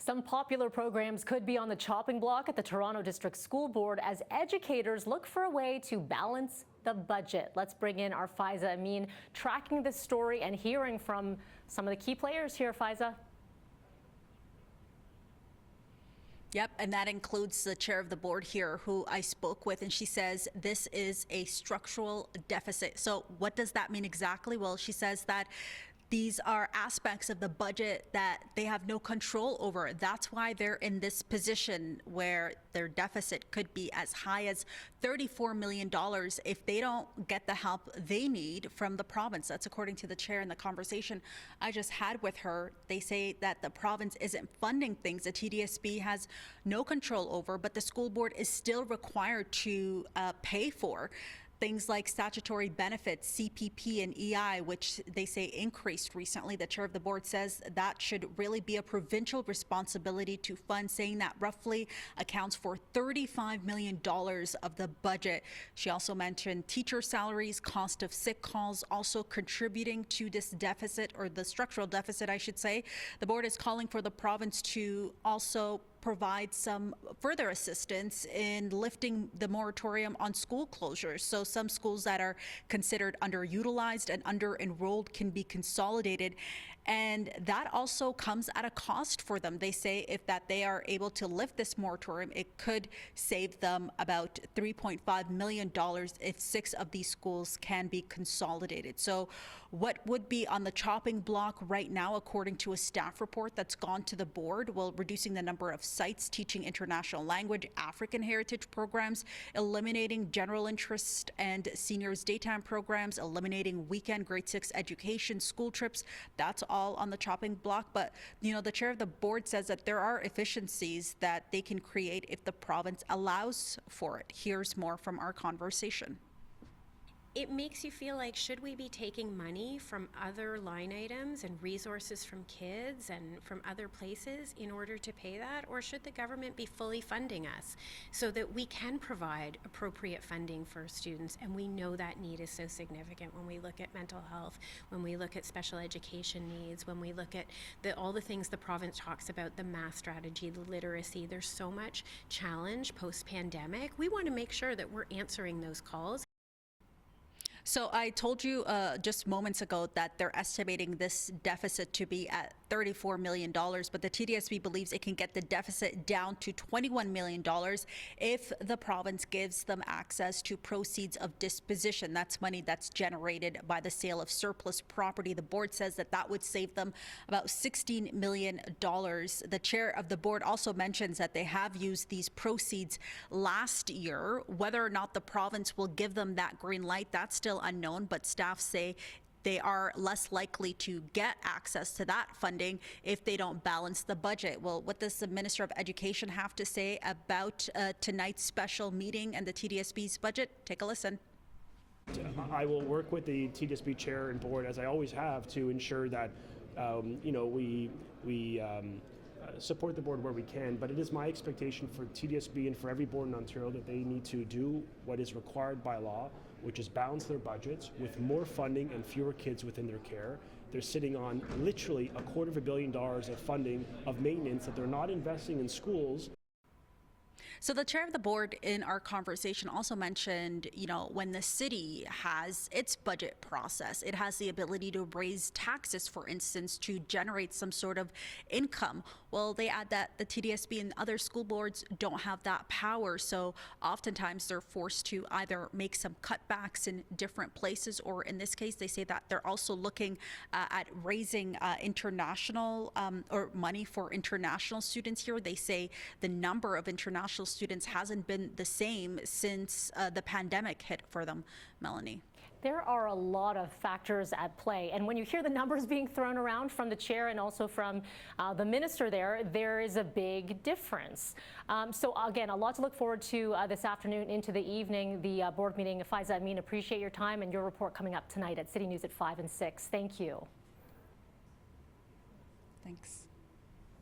Some popular programs could be on the chopping block at the Toronto District School Board as educators look for a way to balance the budget. Let's bring in our Faiza Amin, tracking this story and hearing from some of the key players here. Faiza. Yep, and that includes the chair of the board here who I spoke with, and she says this is a structural deficit. So what does that mean exactly? Well, she says that these are aspects of the budget that they have no control over. That's why they're in this position where their deficit could be as high as $34 million if they don't get the help they need from the province. That's according to the chair in the conversation I just had with her. They say that the province isn't funding things the TDSB has no control over, but the school board is still required to pay for things like statutory benefits, CPP and EI, which they say increased recently. The chair of the board says that should really be a provincial responsibility to fund, saying that roughly accounts for $35 million of the budget. She also mentioned teacher salaries, cost of sick calls, also contributing to this deficit, or the structural deficit, I should say. The board is calling for the province to also provide some further assistance in lifting the moratorium on school closures. So some schools that are considered underutilized and under-enrolled can be consolidated. And that also comes at a cost for them. They say if that they are able to lift this moratorium, it could save them about $3.5 million if 6 of these schools can be consolidated. So what would be on the chopping block right now, according to a staff report that's gone to the board? Well, reducing the number of sites teaching international language, African heritage programs, eliminating general interest and seniors daytime programs, eliminating weekend grade 6 education, school trips. That's all on the chopping block. But, you know, the chair of the board says that there are efficiencies that they can create if the province allows for it. Here's more from our conversation. It makes you feel like, should we be taking money from other line items and resources from kids and from other places in order to pay that? Or should the government be fully funding us so that we can provide appropriate funding for students? And we know that need is so significant when we look at mental health, when we look at special education needs, when we look at all the things the province talks about, the math strategy, the literacy. There's so much challenge post-pandemic. We want to make sure that we're answering those calls. So I told you just moments ago that they're estimating this deficit to be at $34 million, but the TDSB believes it can get the deficit down to $21 million if the province gives them access to proceeds of disposition. That's money that's generated by the sale of surplus property. The board says that that would save them about $16 million. The chair of the board also mentions that they have used these proceeds last year. Whether or not the province will give them that green light, that's still unknown, but staff say they are less likely to get access to that funding if they don't balance the budget. Well, what does the Minister of Education have to say about tonight's special meeting and the TDSB's budget? Take a listen. I will work with the TDSB chair and board, as I always have, to ensure that we support the board where we can, but it is my expectation for TDSB and for every board in Ontario that they need to do what is required by law, which is balance their budgets with more funding and fewer kids within their care. They're sitting on literally $250 million of funding of maintenance that they're not investing in schools. So the chair of the board in our conversation also mentioned, you know, when the city has its budget process, it has the ability to raise taxes, for instance, to generate some sort of income. Well, they add that the TDSB and other school boards don't have that power. So oftentimes they're forced to either make some cutbacks in different places, or in this case, they say that they're also looking at raising international or money for international students here. They say the number of international students hasn't been the same since the pandemic hit for them. Melanie. There are a lot of factors at play, and when you hear the numbers being thrown around from the chair and also from the minister there is a big difference. So again, a lot to look forward to this afternoon into the evening, the board meeting. Faiza Amin, appreciate your time and your report coming up tonight at City News at 5 and 6. Thank you. Thanks.